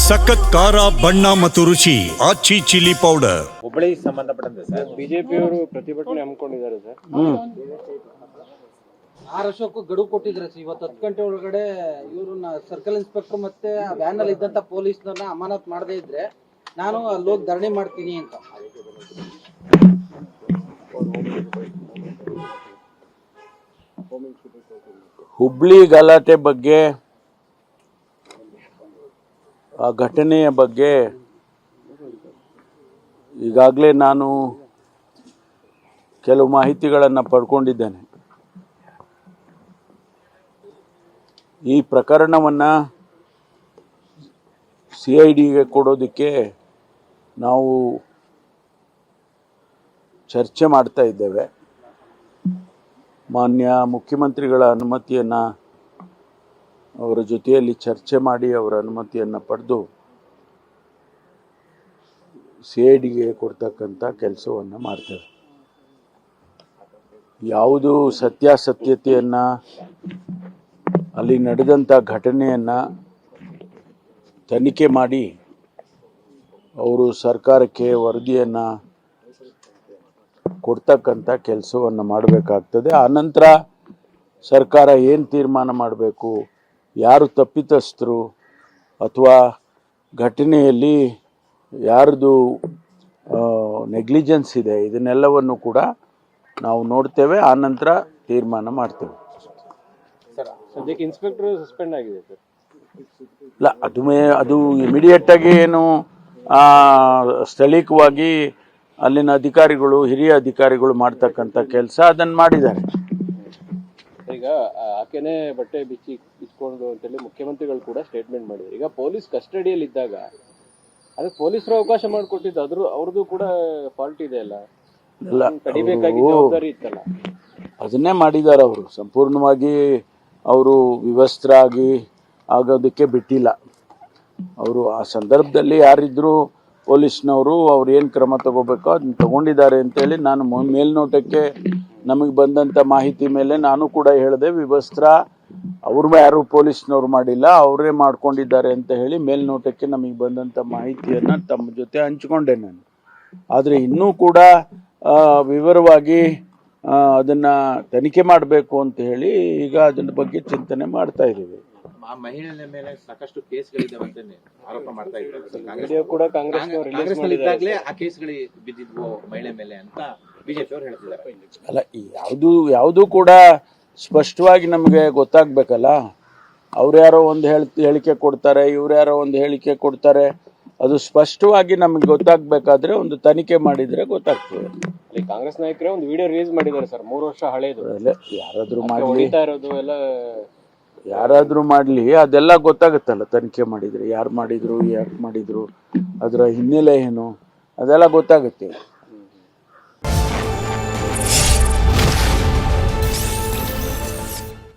ಸಖತ್ ಖಾರ ಬಣ್ಣ ಮತ್ತು ರುಚಿ ಆಚಿ ಚಿಲ್ಲಿ ಪೌಡರ್. ಹುಬ್ಬಳ್ಳಿ ಸಂಬಂಧಪಟ್ಟಂತೆ ಸರ್ ಬಿಜೆಪಿಯವರು ಪ್ರತಿಭಟನೆ ಹಮ್ಮಿಕೊಂಡಿದ್ದಾರೆ ಸರ್. 6 ವರ್ಷಕ್ಕೂ ಗಡುವು ಕೊಟ್ಟಿದ್ರೆ ಇವತ್ತು 10 ಗಂಟೆ ಒಳಗಡೆ ಇವ್ರನ್ನ ಸರ್ಕಲ್ ಇನ್ಸ್ಪೆಕ್ಟರ್ ಮತ್ತೆ ವ್ಯಾನ್ ಅಲ್ಲಿ ಇದ್ದಂತ ಪೊಲೀಸ್ನನ್ನ ಅಮಾನತ್ ಮಾಡದೇ ಇದ್ರೆ ನಾನು ಅಲ್ಲಿ ಹೋಗಿ ಧರಣಿ ಮಾಡ್ತೀನಿ ಅಂತ. ಹುಬ್ಳಿ ಗಲಾಟೆ ಬಗ್ಗೆ, ಆ ಘಟನೆಯ ಬಗ್ಗೆ ಈಗಾಗಲೇ ನಾನು ಕೆಲವು ಮಾಹಿತಿಗಳನ್ನು ಪಡ್ಕೊಂಡಿದ್ದೇನೆ. ಈ ಪ್ರಕರಣವನ್ನು CIDಗೆ ಕೊಡೋದಕ್ಕೆ ನಾವು ಚರ್ಚೆ ಮಾಡ್ತಾ ಇದ್ದೇವೆ. ಮಾನ್ಯ ಮುಖ್ಯಮಂತ್ರಿಗಳ ಅನುಮತಿಯನ್ನು ಅವರ ಜೊತೆಯಲ್ಲಿ ಚರ್ಚೆ ಮಾಡಿ ಅವರ ಅನುಮತಿಯನ್ನು ಪಡೆದು CIDಗೆ ಕೊಡ್ತಕ್ಕಂಥ ಕೆಲಸವನ್ನು ಮಾಡ್ತೇವೆ. ಯಾವುದು ಸತ್ಯಾಸತ್ಯತೆಯನ್ನು, ಅಲ್ಲಿ ನಡೆದಂಥ ಘಟನೆಯನ್ನು ತನಿಖೆ ಮಾಡಿ ಅವರು ಸರ್ಕಾರಕ್ಕೆ ವರದಿಯನ್ನು ಕೊಡ್ತಕ್ಕಂಥ ಕೆಲಸವನ್ನು ಮಾಡಬೇಕಾಗ್ತದೆ. ಆನಂತರ ಸರ್ಕಾರ ಏನು ತೀರ್ಮಾನ ಮಾಡಬೇಕು, ಯಾರು ತಪ್ಪಿತಸ್ಥರು ಅಥವಾ ಘಟನೆಯಲ್ಲಿ ಯಾರ್ದು ನೆಗ್ಲಿಜೆನ್ಸ್ ಇದೆ, ಇದನ್ನೆಲ್ಲವನ್ನು ಕೂಡ ನಾವು ನೋಡ್ತೇವೆ. ಆನಂತರ ತೀರ್ಮಾನ ಮಾಡ್ತೇವೆ. ಸರ್, ಸದ್ಯಕ್ಕೆ ಇನ್ಸ್ಪೆಕ್ಟರ್ ಸಸ್ಪೆಂಡ್ ಆಗಿದೆ ಸರ್. ಇಲ್ಲ, ಅದು ಇಮಿಡಿಯೇಟಾಗಿ ಏನು ಸ್ಥಳೀಯವಾಗಿ ಅಲ್ಲಿನ ಅಧಿಕಾರಿಗಳು, ಹಿರಿಯ ಅಧಿಕಾರಿಗಳು ಮಾಡ್ತಕ್ಕಂಥ ಕೆಲಸ ಅದನ್ನು ಮಾಡಿದ್ದಾರೆ. ಈಗ ಆಕೆನೆ ಬಟ್ಟೆ ಬಿಚ್ಕೊಂಡು ಅಂತೇಳಿ ಮುಖ್ಯಮಂತ್ರಿಗಳು ಕೂಡ ಸ್ಟೇಟ್ಮೆಂಟ್ ಮಾಡಿದ್ರು. ಈಗ ಪೊಲೀಸ್ ಕಸ್ಟಡಿಯಲ್ಲಿ ಇದ್ದಾಗ ಅದಕ್ಕೆ ಪೊಲೀಸರು ಅವಕಾಶ ಮಾಡಿಕೊಟ್ಟಿದ್ದು ಅವ್ರದ್ದು ಕೂಡ ಫಾಲ್ಟ್ ಇದೆ ಅಲ್ಲ, ತಡಿಬೇಕಾಗಿ ಜವಾಬ್ದಾರಿ ಇತ್ತಲ್ಲ, ಅದನ್ನೇ ಮಾಡಿದ್ದಾರೆ. ಅವರು ಸಂಪೂರ್ಣವಾಗಿ ಅವರು ವಿವಸ್ತ್ರರಾಗಿ ಆಗೋದಕ್ಕೆ ಬಿಟ್ಟಿಲ್ಲ. ಅವರು ಆ ಸಂದರ್ಭದಲ್ಲಿ ಯಾರಿದ್ರು ಪೊಲೀಸ್ನವರು, ಅವ್ರು ಏನು ಕ್ರಮ ತಗೋಬೇಕೋ ಅದನ್ನ ತಗೊಂಡಿದ್ದಾರೆ ಅಂತೇಳಿ ನಾನು ಮೇಲ್ನೋಟಕ್ಕೆ ನಮಗೆ ಬಂದಂಥ ಮಾಹಿತಿ ಮೇಲೆ ನಾನು ಕೂಡ ಹೇಳಿದೆ, ವಿವಸ್ತ್ರ ಅವ್ರು ಯಾರು ಪೊಲೀಸ್ನವ್ರು ಮಾಡಿಲ್ಲ, ಅವರೇ ಮಾಡ್ಕೊಂಡಿದ್ದಾರೆ ಅಂತ ಹೇಳಿ ಮೇಲ್ನೋಟಕ್ಕೆ ನಮಗೆ ಬಂದಂಥ ಮಾಹಿತಿಯನ್ನು ತಮ್ಮ ಜೊತೆ ಹಂಚಿಕೊಂಡೆ ನಾನು. ಆದರೆ ಇನ್ನೂ ಕೂಡ ವಿವರವಾಗಿ ಅದನ್ನು ತನಿಖೆ ಮಾಡಬೇಕು ಅಂತ ಹೇಳಿ ಈಗ ಅದನ್ನ ಬಗ್ಗೆ ಚಿಂತನೆ ಮಾಡ್ತಾ ಇದ್ದೀವಿ. ಮಹಿಳೆಯ ಮೇಲೆ ಸಾಕಷ್ಟು ಕೇಸ್ಗಳಿದ್ದಾವಂತೆ ಆರೋಪ ಮಾಡ್ತಾ ಇದ್ದಾರೆ. ಕಾಂಗ್ರೆಸ್ ಆ ಕೇಸ್ಗಳು ಬಿದ್ದಿದ್ವು ಮಹಿಳೆ ಮೇಲೆ ಅಂತ ಬಿಜೆಪಿ ಅವರು ಹೇಳ್ತಿದ್ದಾರೆ. ಅಲ್ಲ, ಯಾವುದು ಕೂಡ ಸ್ಪಷ್ಟವಾಗಿ ನಮಗೆ ಗೊತ್ತಾಗಬೇಕಲ್ಲ. ಅವ್ರು ಯಾರೋ ಒಂದು ಹೇಳಿಕೆ ಕೊಡ್ತಾರೆ, ಇವ್ರು ಯಾರೋ ಒಂದು ಹೇಳಿಕೆ ಕೊಡ್ತಾರೆ. ಅದು ಸ್ಪಷ್ಟವಾಗಿ ನಮಗೆ ಗೊತ್ತಾಗಬೇಕಾದ್ರೆ ಒಂದು ತನಿಖೆ ಮಾಡಿದರೆ ಗೊತ್ತಾಗ್ತದೆ. ಕಾಂಗ್ರೆಸ್ ನಾಯಕರೇ ಒಂದು ವಿಡಿಯೋ ರಿಲೀಸ್ ಮಾಡಿದ್ದಾರೆ ಸರ್, 3 ವರ್ಷ ಹಳೇದು. ಯಾರಾದ್ರೂ ಮಾಡಲಿ, ಅದೆಲ್ಲ ಗೊತ್ತಾಗುತ್ತಲ್ಲ ತನಿಖೆ ಮಾಡಿದರೆ. ಯಾರು ಮಾಡಿದ್ರು, ಯಾಕೆ ಮಾಡಿದ್ರು, ಅದರ ಹಿನ್ನೆಲೆ ಏನು, ಅದೆಲ್ಲ ಗೊತ್ತಾಗುತ್ತೆ.